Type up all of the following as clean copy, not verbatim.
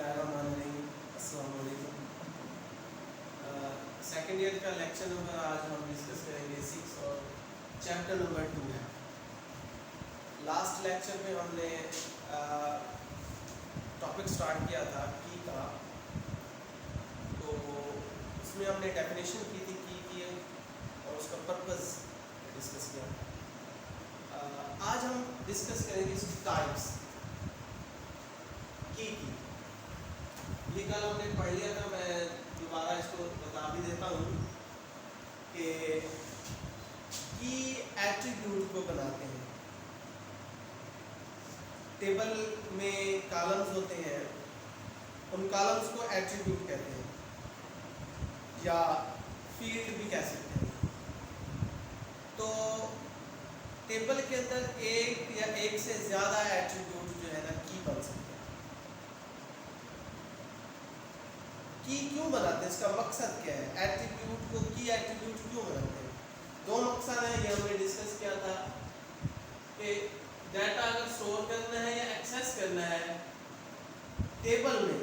बिस्मिल्लाहिर्रहमानिर्रहीम। अस्सलाम वालेकुम। सेकेंड ईयर का लेक्चर नंबर आज हम डिस्कस करेंगे 6 और चैप्टर नंबर 2 है। लास्ट लेक्चर में हमने टॉपिक स्टार्ट किया था की का, तो उसमें हमने डेफिनेशन की थी की और उसका पर्पस डिस्कस किया। आज हम डिस्कस करेंगे इसकी टाइप्स की। ये कल हमने पढ़ लिया था, मैं दोबारा इसको बता भी देता हूँ कि एट्रीब्यूट को बनाते हैं। टेबल में कॉलम्स होते हैं, उन कॉलम्स को एट्रीब्यूट कहते हैं या फील्ड भी कह सकते हैं। तो टेबल के अंदर एक या एक से ज़्यादा एट्रीब्यूट जो है ना की बन सकते हैं। की क्यों बनाते हैं, इसका मकसद क्या है, एट्रीब्यूट को की एट्रीब्यूट क्यों बनाते हैं? दो मकसद है, ये हमने डिस्कस किया था कि डाटा अगर स्टोर करना है या एक्सेस करना है टेबल में,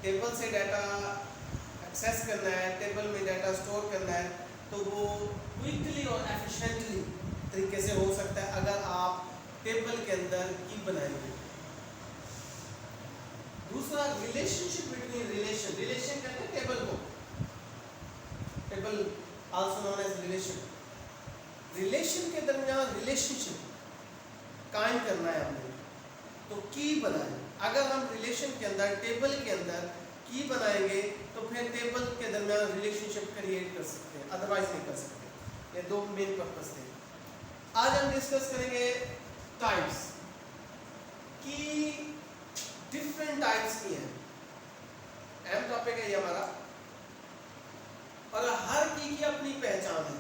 टेबल से डाटा एक्सेस करना है, टेबल में डाटा स्टोर करना है, तो वो क्विकली और एफिशिएंटली तरीके से हो सकता है अगर आप टेबल के अंदर की बनाएंगे। दूसरा रिलेशनशिप बिटवीन रिलेशन कहते हैं टेबल को, table also known as relation के दरमियान रिलेशनशिप कायम करना है हमने, तो की बनाए। अगर हम रिलेशन के अंदर टेबल के अंदर की बनाएंगे तो फिर टेबल के दरमियान रिलेशनशिप क्रिएट कर सकते हैं, अदरवाइज नहीं कर सकते। ये दो मेन पर्पस थे। आज हम डिस्कस करेंगे टाइप्स की। डिफरेंट टाइप्स की हैं, अहम टॉपिक है ये हमारा, और हर की अपनी पहचान है।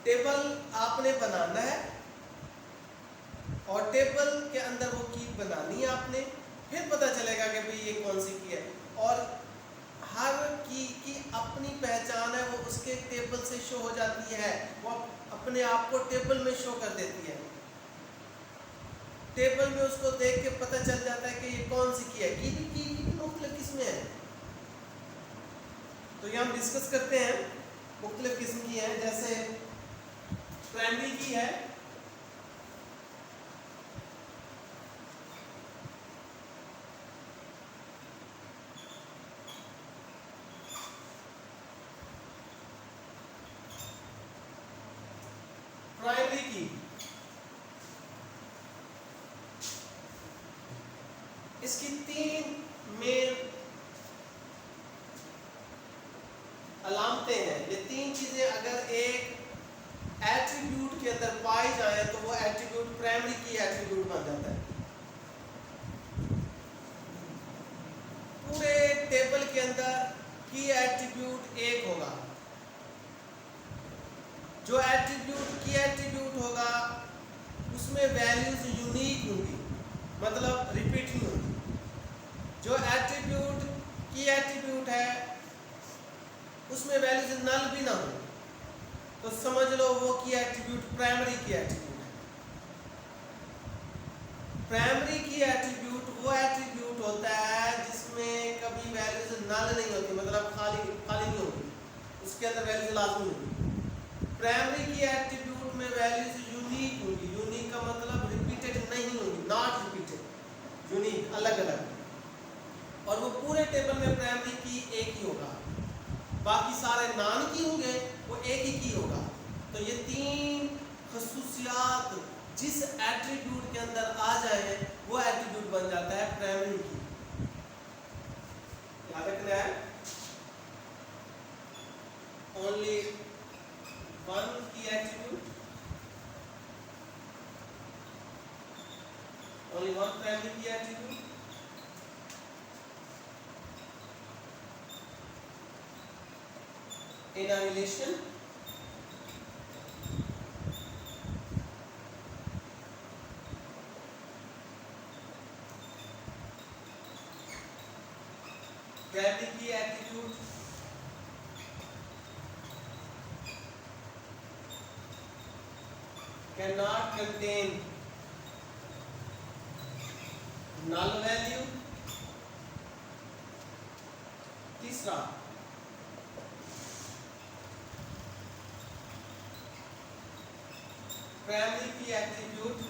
टेबल आपने बनाना है और टेबल के अंदर वो की बनानी है आपने, फिर पता चलेगा कि भाई ये कौन सी की है। और हर की अपनी पहचान है, वो उसके टेबल से शो हो जाती है, वो अपने आप को टेबल में शो कर देती है। टेबल में उसको देख के पता चल जाता है कि ये कौन सी की है। की मुख्तलिफ किस्में हैं, तो ये हम डिस्कस करते हैं। मुख्तलिफ किस्म की है, जैसे प्राइमरी की है, प्राइमरी की इसकी तीन मेन अलामतें हैं। ये तीन चीजें अगर एक एट्रीब्यूट के अंदर पाई जाए तो वो एट्रीब्यूट प्राइमरी की एट्रीब्यूट बन जाता है। पूरे टेबल के अंदर की एट्रीब्यूट एक होगा। जो एट्रीब्यूट की एट्रीब्यूट होगा उसमें वैल्यूज यूनिक होंगी, मतलब रिपीट नहीं होगी। जो एट्रीब्यूट की एट्रीब्यूट है उसमें वैल्यूज नल भी ना हो तो समझ लो वो की एट्रीब्यूट प्राइमरी की एट्रीब्यूट है। प्राइमरी की एट्रीब्यूट वो एट्रीब्यूट होता है जिसमें कभी वैल्यूज नल नहीं होती, मतलब खाली नहीं होती, उसके अंदर वैल्यूज लाजमी होगी। प्राइमरी की एट्रीब्यूट में वैल्यूज यूनिक होगी। यूनिक का मतलब रिपीटेड नहीं होगी, नॉट रिपीटेड, यूनिक, अलग अलग। और वो पूरे टेबल में प्राइमरी की एक ही होगा, बाकी सारे नॉन की होंगे, वो एक ही की होगा। तो ये तीन खसूसियात जिस एट्रीब्यूट के अंदर आ जाए वो एट्रीब्यूट बन जाता है प्राइमरी की। याद रखना है, only one key attribute, only one primary key attribute, in a relation primary key attribute cannot contain null value. तीसरा primary key attribute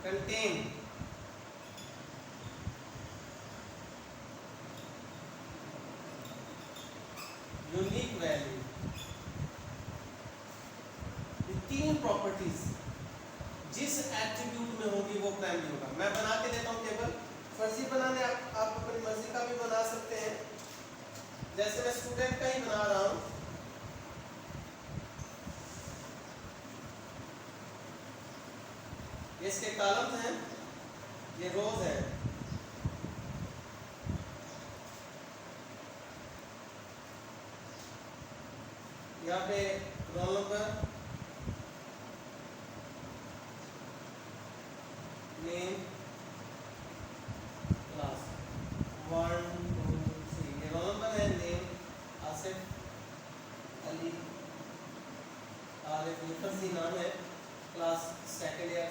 contain unique value. ये तीन प्रॉपर्टीज जिस एट्रीब्यूट में होगी वो प्राइमरी होगा। मैं बना के देता हूं टेबल, फर्जी बनाने आप अपनी मर्जी का भी बना सकते हैं, जैसे मैं स्टूडेंट का ही बना रहा हूं। ये इसके कॉलम्स हैं, ये रोज हैं। यहाँ पे रोल नंबर, नेम, क्लास 1 2 3। ये रोल नंबर है, नेम आसिफ अली आरिफ मुफस्सी नाम है, क्लास सेकंड ईयर।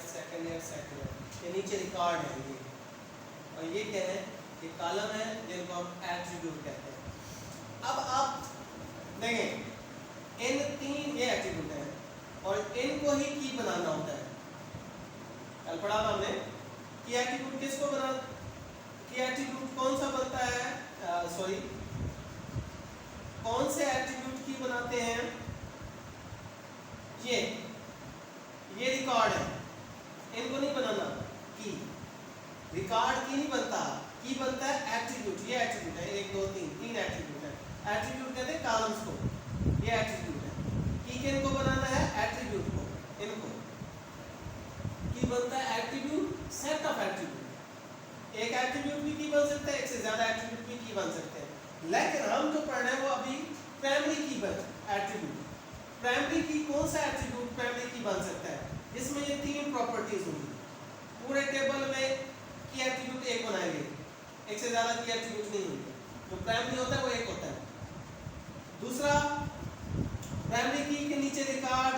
ये नीचे रिकॉर्ड है ये, और ये क्या है, ये कॉलम है जिनको हम एट्रीब्यूट कहते हैं। अब आप देखें इन तीन ये एट्रीब्यूट हैं और इनको ही की बनाना होता है। कल पढ़ा था हमने कि एट्रीब्यूट किसको बना, कि एट्रीब्यूट कौन सा बनता है, कौन से एट्रीब्यूट की बनाते हैं। ये रिकॉर्ड है, इनको नहीं बनाना की, रिकॉर्ड की नहीं बनता, की बनता है एट्रीब्यूट। ये एट्रीब्यूट है 1 2 3, तीन एट्रीब्यूट है। एट्रीब्यूट कहते हैं कॉलम्स को, ये एट्रीब्यूट है। की किनको बनाना है, एट्रीब्यूट को, इनको। की बनता है एट्रीब्यूट, सेट ऑफ एट्रीब्यूट। एक एट्रीब्यूट भी की बन सकता है, एक से ज्यादा एट्रीब्यूट भी की बन सकते हैं, लेकिन हम जो पढ़ रहे हैं वो अभी प्राइमरी की बन एट्रीब्यूट। प्राइमरी की कौन सा एट्रीब्यूट प्राइमरी की बन सकता है, जिसमें ये तीन प्रॉपर्टीज होंगी। पूरे टेबल में की एट्रीब्यूट एक बनाएंगे, एक से ज्यादा की एट्रीब्यूट नहीं होंगे। जो प्राइमरी होता है वो एक होता है। दूसरा, प्राइमरी की के नीचे रिकॉर्ड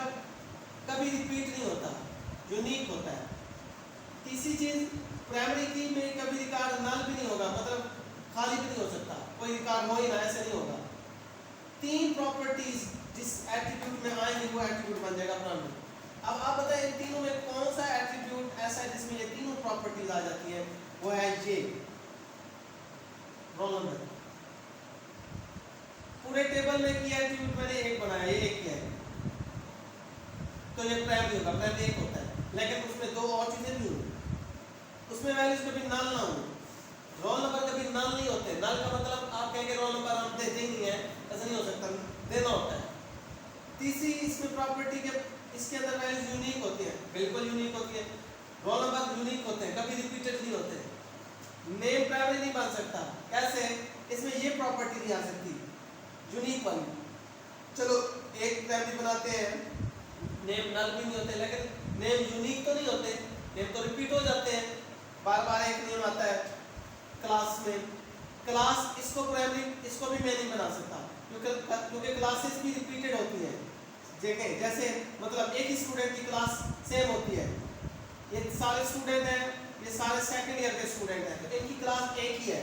कभी रिपीट नहीं होता, यूनिक होता है। तीसरी चीज, प्राइमरी की में कभी रिकॉर्ड नल भी नहीं होगा, मतलब खाली भी नहीं हो सकता, कोई रिकॉर्ड हो ही ना, ऐसे नहीं होगा। तीन प्रॉपर्टीज जिस एट्रीब्यूट में आएंगे वो एट्रीब्यूट बन जाएगा प्राइमरी। अब आप बताएं इन तीनों में कौन सा एट्रीब्यूट ऐसा है जिसमें ये तीनों प्रॉपर्टीज आ जाती है। वो है ये रोल नंबर। पूरे टेबल में की एट्रीब्यूट मैंने एक बनाया, ये एक किया है, तो ये प्राइमरी होगा, प्राइमरी एक होता है। लेकिन उसमें दो और चीजें भी होंगी, उसमें वैल्यूज कभी नल ना हो। रोल नंबर कभी नल नहीं होते। नल का मतलब आप कहेंगे रोल नंबर हम देते ही नहीं है, ऐसा नहीं हो सकता, देना होता है। तीसरी इसमें प्रॉपर्टी के इसके अंदर वैल्यूज यूनिक होती है, बिल्कुल यूनिक होती है। रोल नंबर यूनिक होते हैं, कभी रिपीटेड नहीं होते। नेम प्राइमरी नहीं बन सकता, कैसे, इसमें ये प्रॉपर्टी नहीं आ सकती यूनिक वाली। चलो एक प्राइमरी बनाते हैं, नेम नल भी नहीं होते, लेकिन नेम यूनिक तो नहीं होते, नेम तो रिपीट हो जाते हैं, बार बार एक नेम आता है। क्लास में क्लास, इसको प्राइमरी, इसको भी मैं नहीं बना सकता क्योंकि क्लासेस भी रिपीटेड होती हैं। देखें जैसे मतलब एक ही स्टूडेंट की क्लास सेम होती है, ये सारे स्टूडेंट हैं, ये सारे सेकंड ईयर के स्टूडेंट हैं, तो इनकी क्लास एक ही है।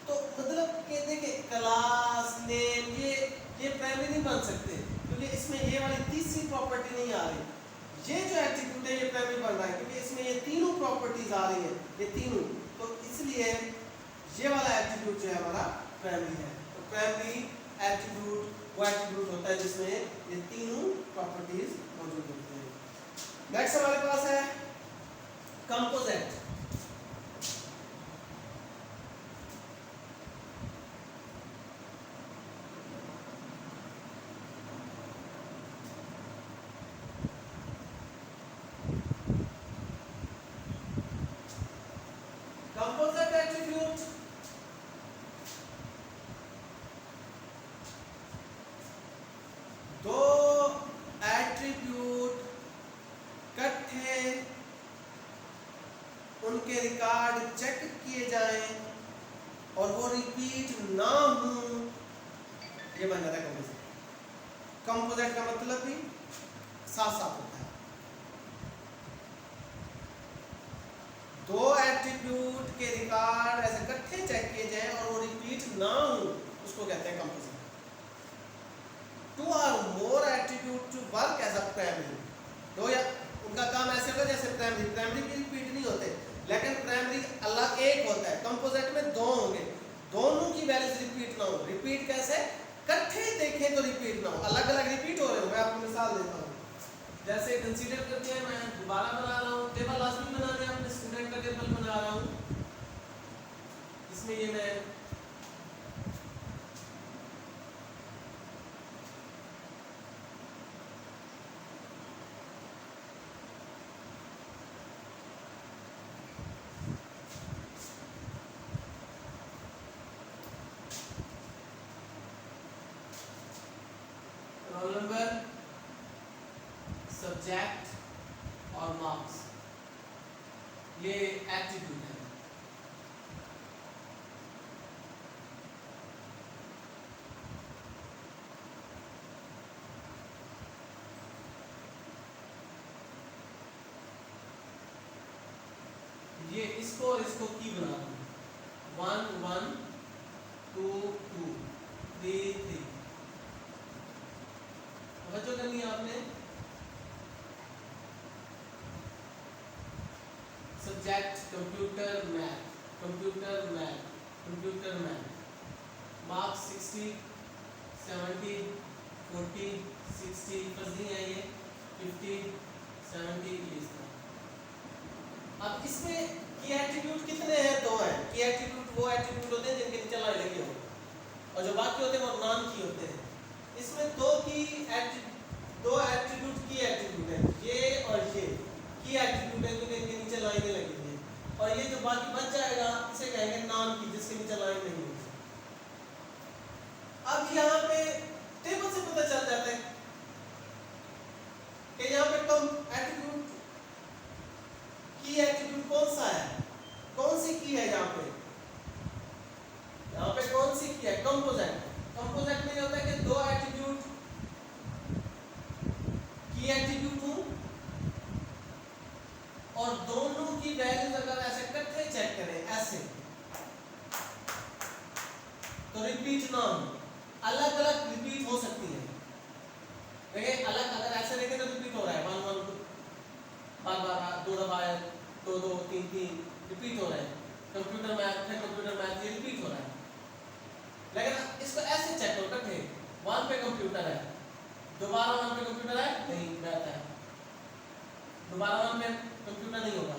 तो मतलब कि देखिए क्लास नेम ये प्राइमरी नहीं बन सकते, क्योंकि इसमें ये वाली तीसरी प्रॉपर्टी नहीं आ रही। ये जो एट्रीब्यूट है ये प्राइमरी बन रहा है क्योंकि इसमें ये तीनों प्रॉपर्टीज आ रही हैं, ये तीनों, तो इसलिए ये वाला एट्रीब्यूट जो है हमारा प्राइमरी है। तो प्राइमरी एट्रीब्यूट वो एट्रीब्यूट होता है जिसमें ये तीनों प्रॉपर्टीज मौजूद होती हैं। नेक्स्ट हमारे पास है कंपोजिट। कंपोजिट एट्रीब्यूट दो एट्रीब्यूट इकट्ठे उनके रिकॉर्ड चेक किए जाएं और वो रिपीट ना हो, ये बन जाता है कंपोजिट। कंपोजिट का मतलब भी साथ साथ होता है, के रिकॉर्ड ऐसे इकट्ठे चेक किए जाएं और वो रिपीट ना हो, उसको कहते हैं composite. Two or more attribute to work as a primary, दो या उनका काम ऐसे होगा जैसे प्राइमरी, प्राइमरी भी रिपीट नहीं होते, लेकिन प्राइमरी अलग एक होता है, कंपोजिट में दो होंगे, दोनों की वैल्यूज रिपीट ना हो। रिपीट कैसे? इकट्ठे देखें तो रिपीट ना हो, अलग अलग रिपीट हो रहे हो। मैं आपको मिसाल देता हूँ, जैसे कंसीडर करते हैं मैं दोबारा बना रहा हूँ, टेबल लाजमी बना दिया, अपने स्टूडेंट का टेबल बना रहा हूँ, इसमें ये मैं रोल नंबर, सब्जेक्ट और मार्क्स, ये एट्रीब्यूट है। ये इसको और इसको की बना दूं, 1 1 2 2 3 3, जो करनी है आपने, subject computer math, computer math, computer math, marks 60 70 40 60 फर्जी है ये 50 70 इस तरह। अब इसमें की एट्रीब्यूट कितने हैं? दो हैं। की एट्रीब्यूट वो एट्रीब्यूट होते हैं जिनके नीचे लाइन लगी हो, और जो बाकी होते हैं वो नॉन की होते हैं। इसमें दो एट्रीब्यूट की एट्रीब्यूट है, ये और ये की एट्रीब्यूट है क्योंकि इनके नीचे लाइनें लगी हुई हैं, और ये जो बाकी बच जाएगा इसे कहेंगे नॉन की, जिसके नीचे लाइन नहीं होगी। अब यहाँ पे टेबल से पता चल जाता है कि यहाँ पे कम एट्रीब्यूट की एट्रीब्यूट कौन सा है, कौन सी की है यहाँ पे कौन सी की है? कंपोजिट। कंपोजिट में होता है कि दो एट्रीब्यूट की एट्रीब्यूट हो और दोनों की वैल्यूज अगर ऐसे इकट्ठे चेक करें ऐसे, तो रिपीट ना हो, अलग अलग रिपीट हो सकती है। देखिए अलग अगर ऐसे देखें तो रिपीट हो रहा है 1 1 बार बार, 2 दफा 2 2 3 3 रिपीट हो रहा है। कंप्यूटर मैथ है, कंप्यूटर मैथ ये रिपीट हो रहा है। लेकिन इसको ऐसे चेक करो इकट्ठे, 1 पे कंप्यूटर है, दोबारा 1 पे कंप्यूटर है नहीं, मैथ है, दोबारा 1 पे कंप्यूटर नहीं होगा,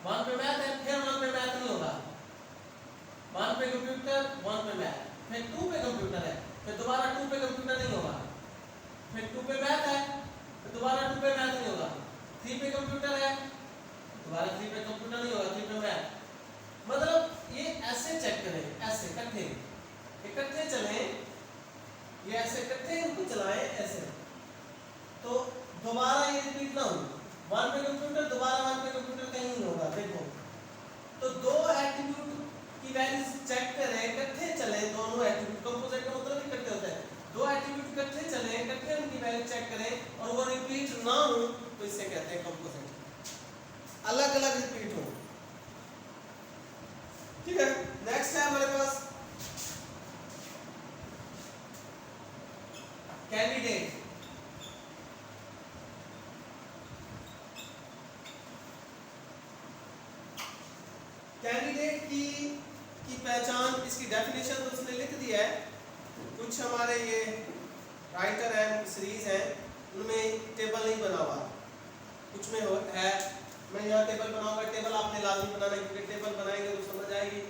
1 पे मैथ है, फिर 1 पे मैथ नहीं होगा, 1 पे कंप्यूटर 1 पे मैथ, फिर 2 पे कंप्यूटर है, फिर दोबारा 2 पे कंप्यूटर नहीं होगा, फिर 2 पे मैथ है, फिर दोबारा 2 पे मैथ नहीं होगा, 3 पे कंप्यूटर है, दोबारा 3 पे कंप्यूटर नहीं होगा, 3 पे मैथ। मतलब ये ऐसे चेक करें, ऐसे इकट्ठे चलें, ये ऐसे इकट्ठे इनको चलाएं ऐसे, तो दोबारा ये रिपीट ना हो। 1 पे कंप्यूटर दोबारा 1 पे कंप्यूटर कहीं नहीं होगा। देखो तो दो एट्रीब्यूट की वैल्यूज चेक करें, इकट्ठे चलें, दोनों एट्रीब्यूट, कंपोजिट का मतलब इकट्ठे होता है, दो एट्रीब्यूट इकट्ठे चलें, इकट्ठे उनकी वैल्यू चेक करें और वो रिपीट ना हो, तो इसे कहते हैं कंपोजिट। अलग अलग रिपीट हो, ठीक है। नेक्स्ट है हमारे पास कैंडिडेट। कैंडिडेट की पहचान, इसकी डेफिनेशन तो उसने लिख दी है। कुछ हमारे ये राइटर हैं, सीरीज हैं, उनमें टेबल नहीं बना हुआ, कुछ में हो है। मैं यहाँ टेबल बनाऊंगा, टेबल आपने लाजमी बनाना है क्योंकि टेबल बनाएंगे तो समझ आएगी,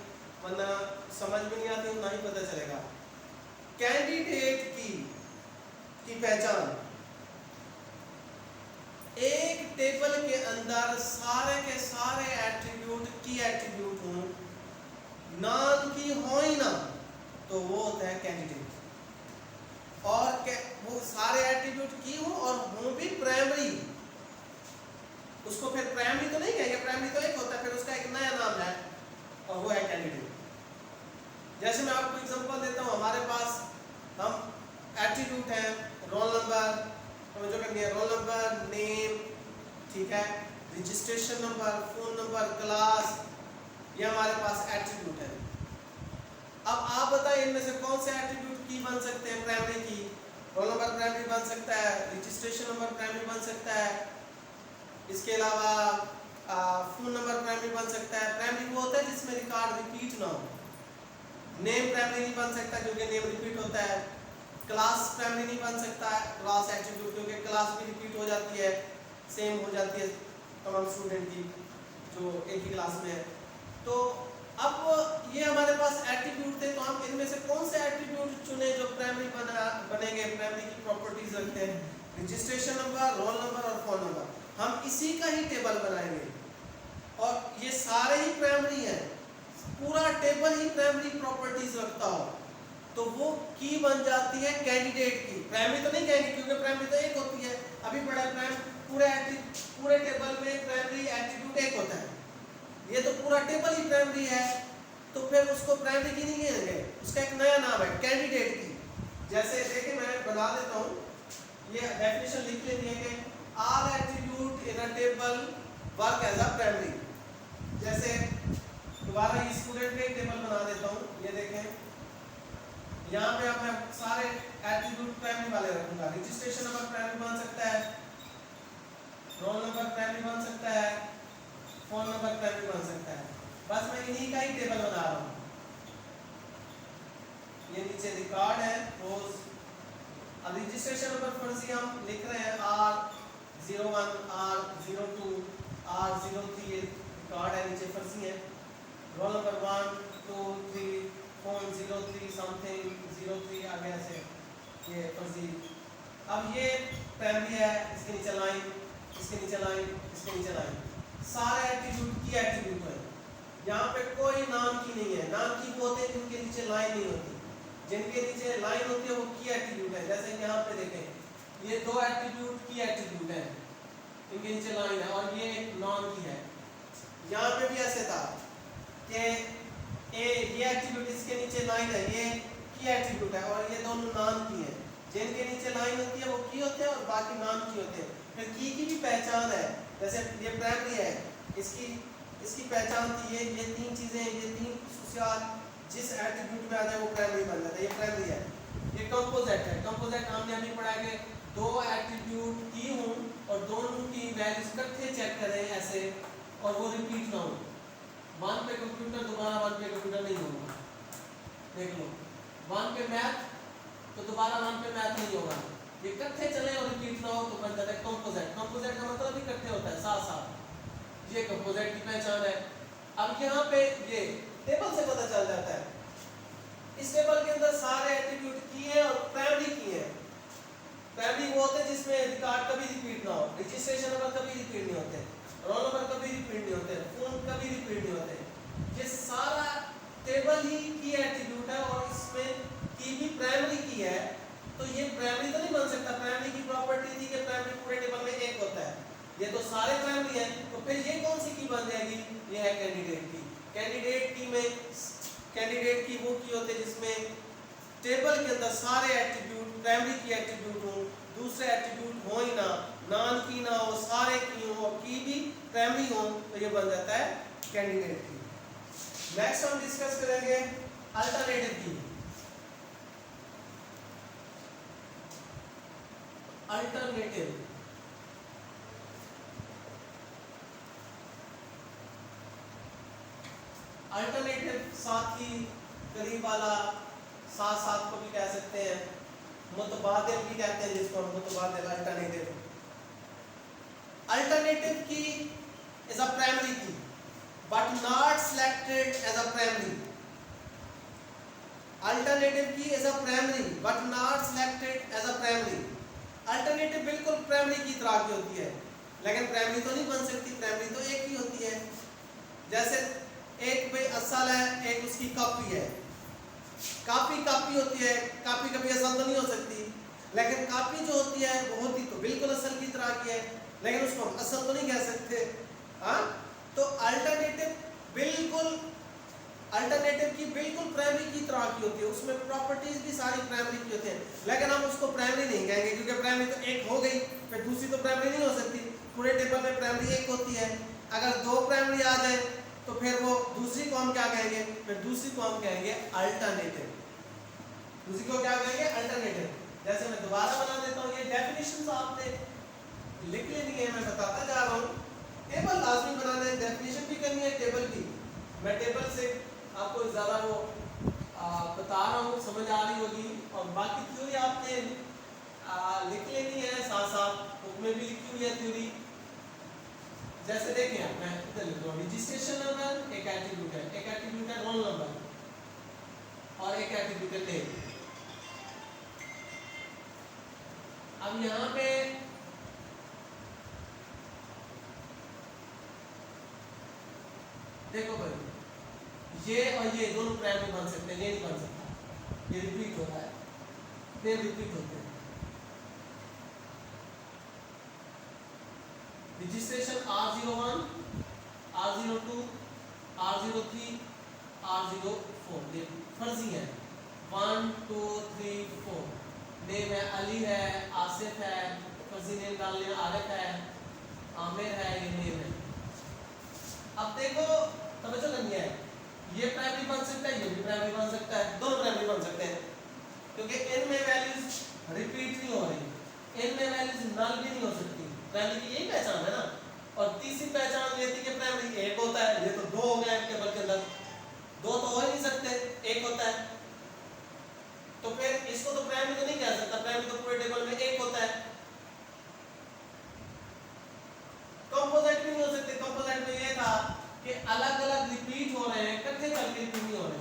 वरना समझ में नहीं आती ना ही पता चलेगा। कैंडिडेट की पहचान, एक टेबल के अंदर सारे के सारे एट्रीब्यूट की एट्रीब्यूट हों, नॉन की हो ही ना, तो वो होता है कैंडिडेट। और वो सारे एट्रीब्यूट की हो और हो भी प्राइमरी, उसको फिर प्राइमरी तो नहीं कहेंगे, प्राइमरी तो एक होता है, फिर उसका एक नया नाम है और वो है कैंडिडेट। जैसे मैं आपको एग्जांपल देता हूँ, हमारे पास हम एट्रीब्यूट है रोल नंबर, तो जो करनी है रोल नंबर, नेम, ठीक है, registration number, phone number, class, ये हमारे पास एट्रीब्यूट है। अब आप बताएं इनमें से कौन से एट्रीब्यूट की बन सकते हैं प्राइमरी की? रोल नंबर प्राइमरी बन सकता है, रजिस्ट्रेशन नंबर प्राइमरी बन सकता है, इसके अलावा फोन नंबर प्राइमरी बन सकता है। प्राइमरी वो होता है जिसमें रिकॉर्ड रिपीट ना हो। नेम प्राइमरी नहीं बन सकता क्योंकि नेम रिपीट होता है। क्लास प्राइमरी नहीं बन सकता है, क्लास एट्रीब्यूट, क्योंकि क्लास भी रिपीट हो जाती है, सेम हो जाती है तमाम स्टूडेंट की जो एक ही क्लास में है। तो अब ये हमारे पास एट्रीब्यूट थे, तो हम इनमें से कौन से एट्रीब्यूट चुने जो प्राइमरी बनेंगे, प्राइमरी की प्रॉपर्टीज रखते हैं? रजिस्ट्रेशन नंबर, रोल नंबर और फोन नंबर। हम इसी का ही टेबल बनाएंगे और ये सारे ही प्राइमरी हैं, पूरा टेबल ही प्राइमरी प्रॉपर्टीज रखता हो तो वो की बन जाती है कैंडिडेट की। प्राइमरी तो नहीं कहेंगे क्योंकि प्राइमरी तो एक होती है, अभी बड़ा पूरे टेबल में प्राइमरी एट्रीब्यूट एक होता है, ये तो पूरा टेबल ही प्राइमरी है, तो फिर उसको प्राइमरी की नहीं कहेंगे, उसका एक नया नाम है कैंडिडेट की। जैसे देखिए मैं बता देता हूँ, ये डेफिनेशन लिख लेंगे कि all attribute in a table work as a primary. जैसे दोबारा स्टूडेंट का एक टेबल बना देता हूँ, ये देखें यहाँ पे अब मैं सारे एट्रीब्यूट प्राइमरी वाले रखूंगा। रजिस्ट्रेशन नंबर प्राइमरी बन सकता है, रोल नंबर प्राइमरी बन सकता है, फोन नंबर प्राइमरी बन सकता है। बस मैं इन्हीं का ही टेबल बना रहा हूँ। ये नीचे रिकॉर्ड है रोज। अब रजिस्ट्रेशन नंबर फर्जी हम लिख रहे हैं R01, R02, R03, रिकॉर्ड है नीचे फर्जी है। रोल नंबर 1, 2, 3, फोन 03 समथिंग 03 आगे ऐसे ये फर्जी। अब ये प्राइमरी है, इसके नीचे लाइन, इसके नीचे लाइन, इसके नीचे लाइन, सारे एट्रीब्यूट की एट्रीब्यूट है। यहाँ पे कोई नाम की नहीं है, नाम की वो होते हैं जिनके नीचे लाइन नहीं होती, जिनके नीचे लाइन होती है वो की एट्रीब्यूट है। जैसे यहाँ पे देखें ये दो एट्रीब्यूट की एट्रीब्यूट है, इनके नीचे लाइन है और ये नॉन की है। यहाँ पे भी ऐसे था कि ये एट्रीब्यूट इसके नीचे लाइन है, ये की एट्रीब्यूट है और ये दोनों नाम की है। जिनके नीचे लाइन होती है वो की होते हैं और बाकी नाम की होते हैं। फिर की भी पहचान है, जैसे ये प्राइमरी है, इसकी पहचान थी ये तीन चीजें, ये तीन खुसूसियात जिस एट्रीब्यूट में आ जाए वो प्राइमरी बन जाता है, ये प्राइमरी है। ये कंपोजिट है, कंपोजिट हमने अभी पढ़ा कि दो एट्रीब्यूट की हों और दोनों की वैल्यूज इकट्ठे चेक करें ऐसे और वो रिपीट ना हो। 1 पे कंप्यूटर दोबारा 1 पे कंप्यूटर नहीं होगा, देख लो 1 पे मैथ तो दोबारा 1 पे मैथ नहीं होगा, ये इकट्ठे चले और रिपीट ना हो तो बन जाता है कंपोजिट। कंपोजिट का मतलब इकट्ठे होता है साथ साथ, ये कंपोजिट की पहचान है। अब यहाँ पे ये टेबल से पता चल जाता है, इस टेबल के अंदर सारे एट्रीब्यूट की है और प्राइमरी की है। प्राइमरी वो होते हैं जिसमें रिकॉर्ड कभी रिपीट ना हो, रजिस्ट्रेशन नंबर कभी रिपीट नहीं होते, रोल नंबर कभी रिपीट नहीं होते, फोन कभी रिपीट नहीं होते। ये सारा टेबल ही की एट्रीब्यूट है और इसमें की भी प्राइमरी की है, तो ये प्राइमरी तो नहीं बन सकता। प्राइमरी की प्रॉपर्टी थी कि प्राइमरी पूरे टेबल में एक होता है, ये तो सारे प्राइमरी है, तो फिर ये कौन सी की बन जाएगी? ये है कैंडिडेट की। कैंडिडेट की में कैंडिडेट की वो की होते हैं जिसमें टेबल के अंदर सारे एट्रीब्यूट प्राइमरी की एट्रीब्यूट हो, दूसरे एट्रीब्यूट हो ही ना, नॉन की ना हो, सारे की हो और की भी प्राइमरी हो, तो ये बन जाता है कैंडिडेट की। नेक्स्ट हम डिस्कस करेंगे अल्टरनेटिव की। अल्टरनेटिव अल्टरनेटिव साथी, करीब वाला, साथ साथ को भी कह सकते हैं, मुतबादिल भी कहते हैं जिसको हम मुतबादिल alternative. Alternative key is a primary key but not selected as a primary. Alternative key is a primary but not selected as a primary. Alternative बिल्कुल प्राइमरी की तरह की होती है लेकिन प्राइमरी तो नहीं बन सकती, प्राइमरी तो एक ही होती है। जैसे एक भाई असल है, एक उसकी कॉपी है, कॉपी होती है, कॉपी कभी असल तो नहीं हो सकती, लेकिन कॉपी जो होती है वो होती तो बिल्कुल असल की तरह की है, लेकिन उसको हम असल तो नहीं कह सकते। हाँ, तो अल्टरनेटिव की बिल्कुल प्राइमरी की तरह की होती है, उसमें प्रॉपर्टीज भी सारी प्राइमरी की होती हैं, लेकिन हम उसको प्राइमरी नहीं कहेंगे क्योंकि प्राइमरी तो एक हो गई, फिर दूसरी तो प्राइमरी नहीं हो सकती। पूरे टेबल में प्राइमरी एक होती है, अगर दो प्राइमरी आ जाए तो फिर वो दूसरी को हम क्या कहेंगे, फिर दूसरी को हम कहेंगे अल्टरनेटिव। दूसरी को क्या कहेंगे, अल्टरनेटिव। जैसे मैं दोबारा बना देता हूँ, ये डेफिनेशन आपने लिख लेनी है, मैं बताता जा रहा हूँ। टेबल लाजमी बनाना है, डेफिनेशन भी करनी है, टेबल भी। मैं टेबल से आपको ज़्यादा वो बता रहा हूँ, समझ आ रही होगी। और बाकी थ्योरी आपने लिख लेनी है, साथ साथ बुक में भी लिखी हुई है थ्योरी। जैसे देखें आप, मैं इधर लिख रहा हूँ, रजिस्ट्रेशन नंबर एक एट्रीब्यूट है, एक एट्रीब्यूट है रोल नंबर और एक एट्रीब्यूट है नेम। अब यहाँ पे देखो भाई, ये और ये दोनों प्राइमरी बन सकते हैं, ये नहीं बन सकता, ये रिपीट होता है, ये रिपीट होते हैं। Registration R01, R02, R03, R04 ये फर्जी है। 1 2 3 4 नेम है अली है, आसिफ है, फर्जी नेम डाल लिया, आरिफ है, आमिर है, ये नेम है। अब देखो समझो करनी है, ये प्राइमरी बन सकता है, ये भी प्राइमरी बन सकता है, दोनों प्राइमरी बन सकते हैं, क्योंकि इनमें वैल्यूज रिपीट नहीं हो रही, इनमें वैल्यूज नल भी नहीं हो सकती। प्राइमरी की यही पहचान है ना। और तीसरी पहचान ये थी कि प्राइमरी एक होता है, ये तो दो हो गए टेबल के अंदर, दो तो हो ही नहीं सकते, एक होता है। तो फिर इसको तो प्राइमरी तो नहीं कह सकता, प्राइमरी तो पूरे टेबल में एक होता है। कंपोजिट भी नहीं हो सकते, कंपोजिट में ये था कि अलग अलग रिपीट हो रहे हैं, इकट्ठे चल के रिपीट नहीं हो रहे।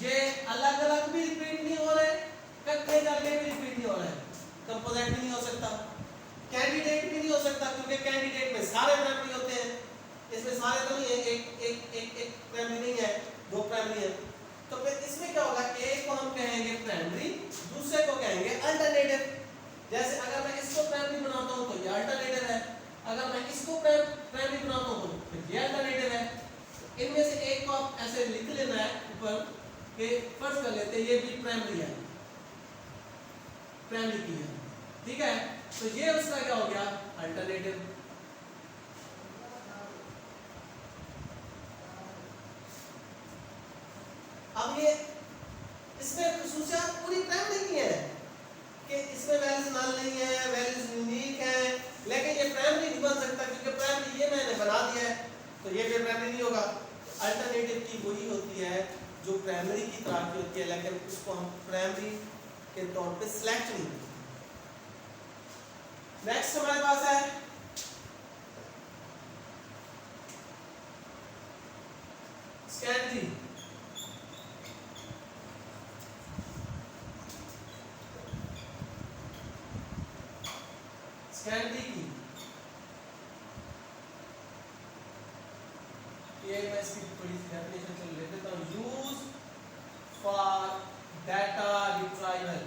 ये अलग अलग भी रिपीट नहीं हो रहे, इकट्ठे चल के भी रिपीट नहीं हो रहे, कंपोजिट भी नहीं हो सकता। कैंडिडेट भी नहीं हो सकता, क्योंकि कैंडिडेट में सारे प्राइमरी होते हैं, इसमें सारे तो नहीं है, एक प्राइमरी नहीं है, दो प्राइमरी है। तो फिर इसमें क्या होगा, एक को हम कहेंगे प्राइमरी, दूसरे को कहेंगे अल्टरनेटिव। जैसे अगर मैं इसको प्राइमरी बनाता हूँ तो ये अल्टरनेटिव है, अगर मैं इसको प्राइमरी बनाता हूँ तो फिर ये अल्टरनेटिव है। इनमें से एक को आप ऐसे लिख लेना है ऊपर कि फर्ज कर लेते हैं ये भी प्राइमरी है, प्राइमरी की है, ठीक है। तो ये उसका क्या हो गया, अल्टरनेटिव। अब ये इसमें खुसूसियात पूरी प्राइमरी की है कि इसमें वैल्यूज नल नहीं है, वैल्यूज यूनिक है, लेकिन ये प्राइमरी नहीं बन सकता, क्योंकि प्राइमरी ये मैंने बना दिया है, तो ये भी प्राइमरी नहीं होगा। अल्टरनेटिव की वही होती है जो प्राइमरी की तरह की होती है, लेकिन उसको हम प्राइमरी के तौर पे सिलेक्ट नहीं करते। नेक्स्ट हमारे पास है स्कैनरी। स्कैनरी की ये मैं इसकी थोड़ी सी डेफिनेशन से ले लेता हूँ। Use for data retrieval,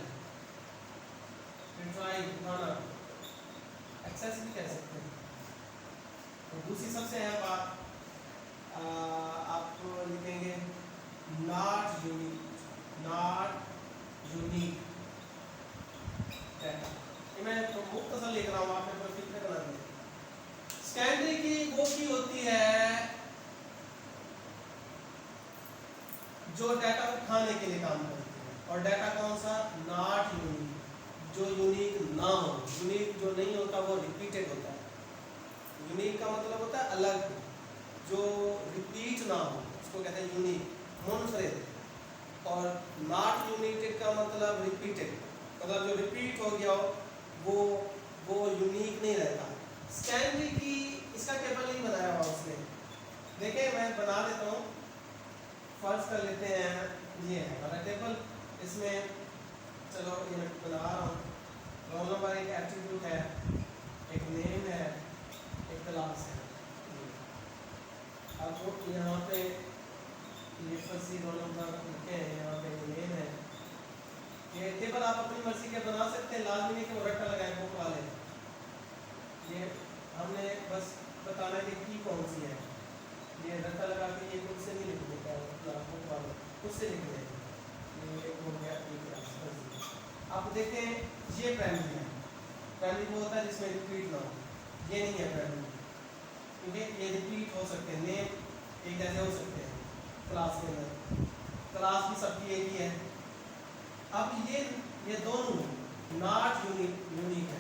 retrieve उठाना, एक्सेस भी कह सकते हैं। और दूसरी सबसे अहम बात आप लिखेंगे not unique, not unique data. ये मैं तो मुख्तसर लिख रहा हूँ, आपने पूरा फिक्र बना दिया। स्कैनरी की वो की होती है जो डाटा उठाने के लिए काम करती है, और डाटा कौन सा, नॉट यूनिक, जो यूनिक ना हो। यूनिक जो नहीं होता वो रिपीटेड होता है। यूनिक का मतलब होता है अलग, जो रिपीट ना हो उसको कहते हैं यूनिक, मुनफरिद। और नॉट यूनिटेड का मतलब रिपीटेड, मतलब जो रिपीट हो गया हो वो यूनिक नहीं रहता। स्कैनरी की इसका टेबल नहीं बनाया हुआ उसने, देखिए मैं बना देता हूँ। फर्ज कर लेते हैं ये है हमारा टेबल, इसमें चलो ये मैं बना रहा हूँ। रोल नंबर एक एट्रीब्यूट है, एक नेम है, एक क्लास है। अब यहाँ पे ये फर्जी रोल नंबर लिखे हैं, यहाँ पे नेम है। ये टेबल आप अपनी मर्जी के बना सकते हैं, लाजमी नहीं कि वो रट्टा लगाए बुक वाले। ये हमने बस बताना है कि की कौन सी है, ये रट्टा लगा के ये खुद से नहीं लिख देता बुक वाले, खुद से लिख देंगे। ये हो गया एक। आप देखें ये प्राइमरी है, प्राइमरी वो होता है जिसमें रिपीट ना हो, ये नहीं है प्राइमरी, क्योंकि ये रिपीट हो सकते हैं। नेम एक जैसे हो सकते हैं क्लास के अंदर, क्लास भी सबकी एक ही है। अब ये दोनों नॉट यूनिक है,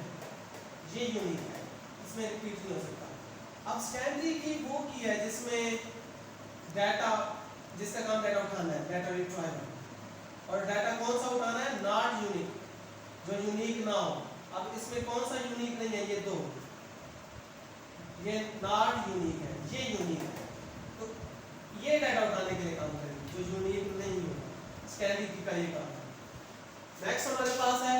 ये यूनिक है, इसमें रिपीट नहीं हो सकता। अब सेकेंडरी की वो की है जिसमें डाटा, जिसका काम डाटा उठाना है, डाटा रिट्राइवल, और डाटा कौन सा उठाना है, नॉट यूनिक, जो यूनिक ना हो। अब इसमें कौन सा यूनिक नहीं है, ये दो, ये नॉट यूनिक है, ये यूनिक है, तो ये डाटा उठाने के लिए काम करेगी, जो यूनिक नहीं होगा। स्कैनरी की का ये काम है। नेक्स्ट हमारे पास है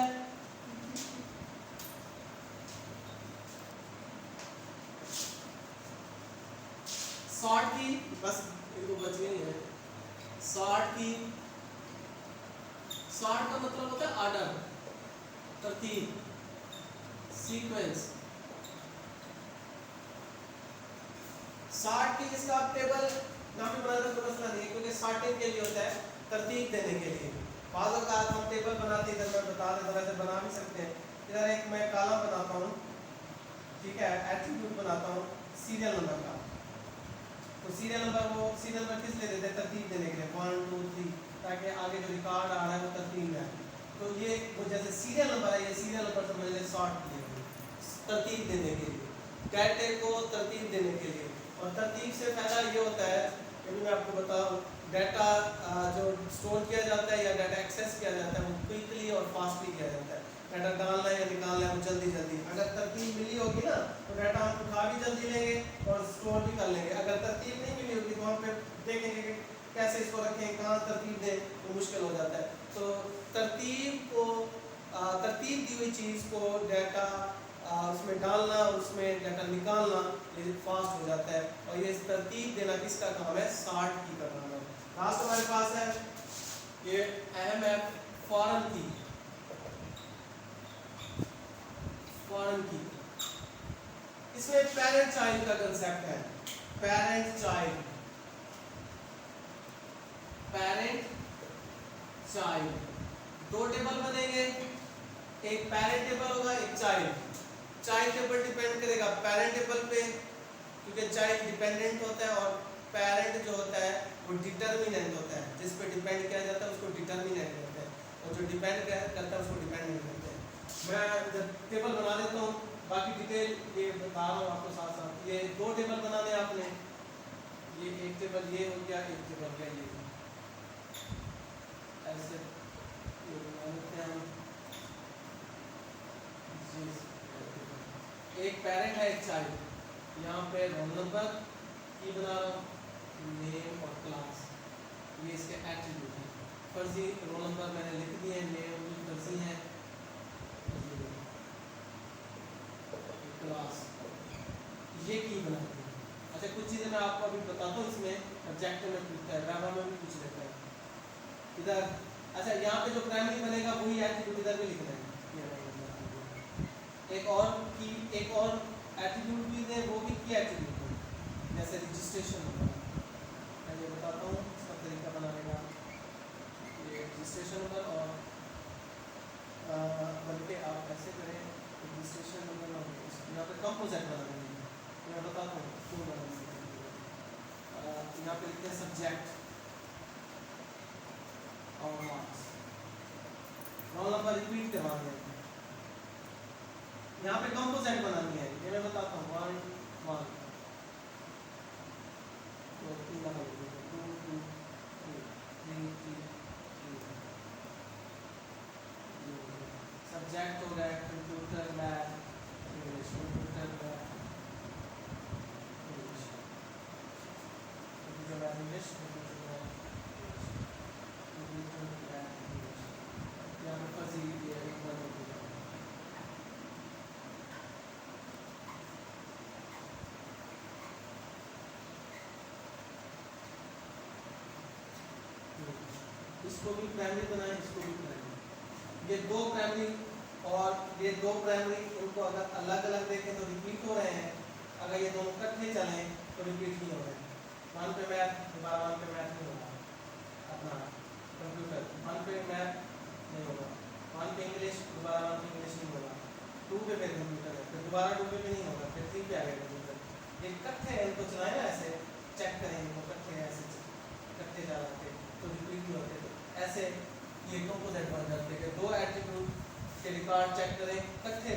सॉर्ट की, बस इनको बच गई है सॉर्ट की। सॉर्ट का मतलब होता है ऑर्डर, तरतीब, सीक्वेंस। सॉर्ट की जिसका आप टेबल ना भी बनाना तो मसला नहीं है, क्योंकि सॉर्टिंग के लिए होता है, तरतीब देने के लिए। बाज़ औक़ात हम टेबल बनाते, इधर मैं बता रहा तरह से बना भी सकते हैं। इधर एक मैं कॉलम बनाता हूँ, ठीक है, एट्रीब्यूट बनाता हूँ सीरियल नंबर का, तो सीरियल नंबर किस लिए देते हैं, तरतीब देने के लिए, 1 2 3, ताकि आगे जो रिकॉर्ड आ रहा है वो तरतीब में आए। तो ये वो जैसे सीरियल नंबर है, ये सीरियल नंबर समझ लें सॉर्ट के लिए, तरतीब देने के लिए, डाटे को तरतीब देने के लिए। और तरतीब से फ़ायदा ये होता है कि मैं आपको बताऊँ, डाटा जो स्टोर किया जाता है या डाटा एक्सेस किया जाता है वो क्विकली और फास्टली किया जाता है। डाटा डालना है या निकालना है वो जल्दी। अगर तरतीब मिली होगी ना तो डाटा हम उठा भी जल्दी लेंगे और स्टोर भी कर लेंगे। अगर तरतीब नहीं मिली होगी तो हम फिर देखेंगे कि कैसे इसको रखें, कहाँ तरतीब दें, तो मुश्किल हो जाता है। तो तरतीब को तरतीब दी हुई चीज़ को डाटा उसमें डालना, उसमें डाटा निकालना ये फास्ट हो जाता है। और ये तरतीब देना किसका काम है, सॉर्ट की का काम है। लास्ट हमारे पास है ये एमएफ फॉरेन की, फॉरेन की। इसमें पेरेंट चाइल्ड का कंसेप्ट है, पेरेंट चाइल्ड, पेरेंट चाइल्ड। दो टेबल बनेंगे, एक पेरेंट टेबल होगा, एक चाइल्ड। चाइल्ड टेबल डिपेंड करेगा पेरेंट टेबल पे, क्योंकि चाइल्ड डिपेंडेंट होता है और पेरेंट जो होता है वो डिटर्मिनेंट होता है। जिस पे डिपेंड किया जाता है उसको डिटर्मिनेंट कहते हैं, और जो डिपेंड करता है उसको डिपेंडेंट कहते हैं। मैं जब टेबल बना देता हूँ, बाकी डिटेल ये बता रहा हूँ आपको साथ साथ। ये दो टेबल बनाने आपने, ये एक टेबल ये हो गया, एक टेबल क्या ये, ऐसे ये बना लेते हैं हम। एक पेरेंट है, एक चाइल्ड। यहाँ पे रोल नंबर की बना रहा हूँ, नेम और क्लास, ये इसके एट्रीब्यूट हैं। फर्जी रोल नंबर मैंने लिख दिए, नेम भी फर्जी है, क्लास ये की बनाती है। अच्छा, कुछ चीज़ें मैं आपको अभी बताता हूँ, इसमें ऑब्जेक्टिव में पूछता है, ग्रामर में भी पूछ लेता है इधर। अच्छा, यहाँ पे जो प्राइमरी बनेगा वही एट्रीब्यूट इधर भी लिखना है। एक और की, एक और एट्रीब्यूट भी है, वो भी की एट्रीब्यूट है, जैसे रजिस्ट्रेशन नंबर। मैं ये बताता हूँ इसका तरीका बनाने का। ये रजिस्ट्रेशन नंबर, और बल्कि आप ऐसे करें, रजिस्ट्रेशन नंबर यहाँ पे कंपोजिट बना देंगे। मैं बताता हूँ क्यों बनाना है। यहाँ पे लिखते हैं सब्जेक्ट और मार्क्स, रोल नंबर रिपीट करवानी है। यहाँ पे कंपोजिट बनानी है, ये मैं बताता हूँ। 1 1 2 3 2 2 3 3 सब्जेक्ट हो गया computer lab English, computer lab English, computer lab English, computer lab English. यहाँ पे फर्जी ये एक बार हो गया। इसको भी प्राइमरी बनाए, इसको भी प्राइमरी। ये दो प्राइमरी और ये दो प्राइमरी, उनको अगर अलग अलग देखें तो रिपीट हो रहे हैं, अगर ये दोनों इकट्ठे चलें तो रिपीट नहीं हो रहे हैं। 1 पे मैथ, दोबारा 1 पे मैथ नहीं होगा, अपना कंप्यूटर 1 पे मैथ नहीं होगा, 1 पे इंग्लिश, दोबारा 1 पे इंग्लिश नहीं होगा, 2 पे कंप्यूटर है, फिर दोबारा 2 पे भी नहीं होगा, फिर 3 पे आ गया कंप्यूटर। ये इकट्ठे हैं, इनको चलाएं ना ऐसे, चेक करेंगे तो इकट्ठे ऐसे इकट्ठे जा जाते तो रिपीट नहीं होते, तो ऐसे ये कंपोजिट बन जाते हैं। दो एट्रीब्यूट के रिकॉर्ड चेक करें इकट्ठे,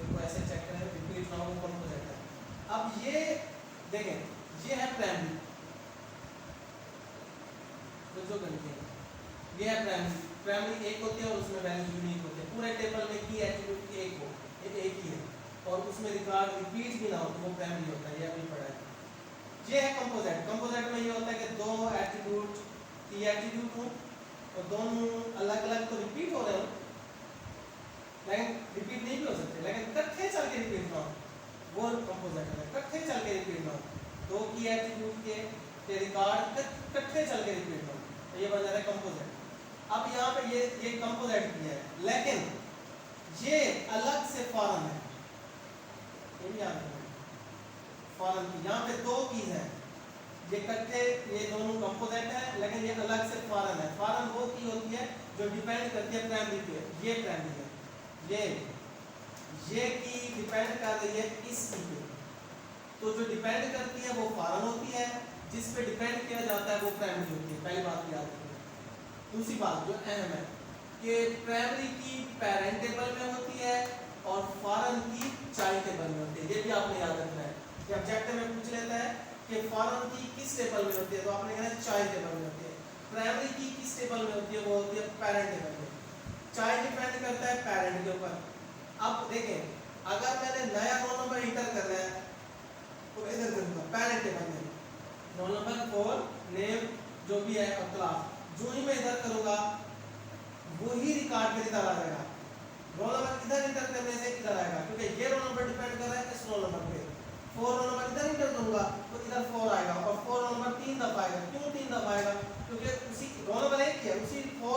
इनको ऐसे चेक करें रिपीट ना हो, कंपोजिट है। अब ये देखें, ये है प्राइमरी, तो जो करते हैं ये है प्राइमरी, प्राइमरी एक होती है और उसमें वैल्यू यूनिक होते हैं। पूरे टेबल में की एट्रीब्यूट की एक हो, ये एक ही है और उसमें रिकॉर्ड रिपीट भी ना हो तो वो प्राइमरी होता है, ये अभी पढ़ा है। ये है कंपोजिट, कंपोजिट में ये होता है कि दो एट्रीब्यूट की एट्रीब्यूट हो और दोनों अलग अलग तो रिपीट हो रहे हो, लेकिन रिपीट नहीं भी हो सकते, लेकिन इकट्ठे चल के रिपीट ना हो, वो कंपोजिट है। इकट्ठे चल के रिपीट ना हो, दो की एट्रीब्यूट के रिकॉर्ड इकट्ठे चल के रिपीट ना हो, तो ये बन जाता है कंपोजिट। अब यहाँ पे ये कंपोजिट की है, लेकिन ये अलग से फॉरेन है, ये भी याद रखना, फॉरेन की। यहाँ पे दो कीज हैं, ये इकट्ठे, ये दोनों कंपोजिट है लेकिन ये अलग से फॉरेन है। फॉरेन वो की होती है जो डिपेंड करती है प्राइमरी पे, ये प्राइमरी है, ये की डिपेंड कर रही है इस की पे, तो जो डिपेंड करती है वो फॉरेन होती है, जिस पे डिपेंड किया जाता है वो प्राइमरी होती है। पहली बात याद रखना। दूसरी बात जो अहम है कि प्राइमरी की पेरेंट टेबल में होती है और फॉरेन की चाइल्ड टेबल में होती है, ये भी आपने याद रखना है। कि ऑब्जेक्टिव में पूछ लेता है कि फॉरेन की किस टेबल में होती है, तो आपने कहना है चाइल्ड टेबल में होती है। प्राइमरी की किस टेबल में होती है, वो होती है पेरेंट टेबल में। चाइल्ड डिपेंड करता है पेरेंट के ऊपर। अब देखें, अगर मैंने नया रोल नंबर इंटर करना है तो इधर करूंगा पेरेंट टेबल में, रोल नंबर 4 नेम जो भी है और क्लास, जो ही मैं इधर करूंगा वही रिकॉर्ड में इधर आ जाएगा। रोल नंबर इधर इंटर करने से इधर आएगा, क्योंकि ये रोल नंबर डिपेंड कर रहा है इस रोल नंबर पे। 4 रोल नंबर इधर इंटर करूंगा तो इधर 4 आएगा और 4 रोल नंबर 3 दफा आएगा। क्यों 3 दफा आएगा? क्योंकि उसी रोल नंबर एक ही है, उसी 4